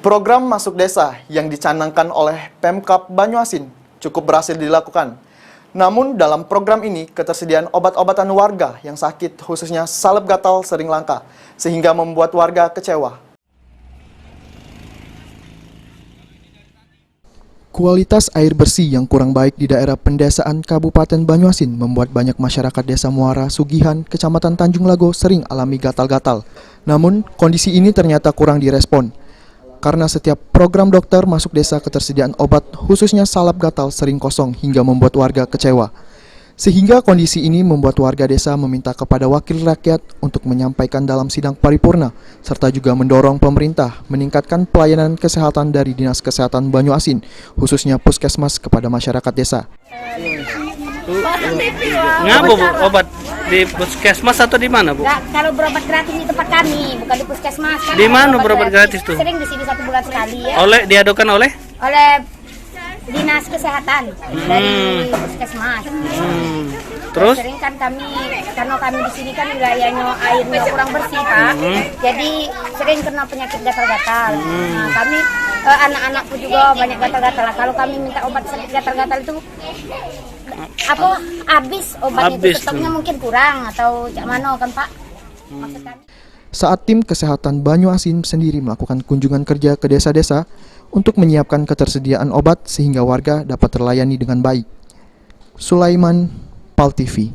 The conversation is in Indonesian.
Program Masuk Desa yang dicanangkan oleh Pemkab Banyuasin cukup berhasil dilakukan. Namun dalam program ini ketersediaan obat-obatan warga yang sakit khususnya salep gatal sering langka sehingga membuat warga kecewa. Kualitas air bersih yang kurang baik di daerah pendesaan Kabupaten Banyuasin membuat banyak masyarakat Desa Muara Sugihan, Kecamatan Tanjung Lago sering alami gatal-gatal. Namun, kondisi ini ternyata kurang direspon. Karena setiap program dokter masuk desa ketersediaan obat khususnya salep gatal sering kosong hingga membuat warga kecewa. Sehingga kondisi ini membuat warga desa meminta kepada wakil rakyat untuk menyampaikan dalam sidang paripurna, serta juga mendorong pemerintah meningkatkan pelayanan kesehatan dari Dinas Kesehatan Banyuasin, khususnya puskesmas kepada masyarakat desa. Ngapa Bu, obat di puskesmas atau di mana Bu? Nggak, kalau berobat gratis di tempat kami, bukan di puskesmas. Kan di mana berobat gratis tuh? Sering di sini 1 bulan sekali ya. Diadakan oleh Dinas Kesehatan dari puskesmas. Terus? Sering kan kami, karena kami di sini kan wilayahnya airnya kurang bersih Pak, jadi sering kena penyakit gatal-gatal. Nah, kami anak-anakku juga banyak gatal-gatal. Kalau kami minta obat sakit gatal-gatal itu habis obatnya itu stoknya mungkin kurang atau cak mano kan Pak. Maksud kami. Saat tim kesehatan Banyuasin sendiri melakukan kunjungan kerja ke desa-desa untuk menyiapkan ketersediaan obat sehingga warga dapat terlayani dengan baik. Sulaiman, PAL TV.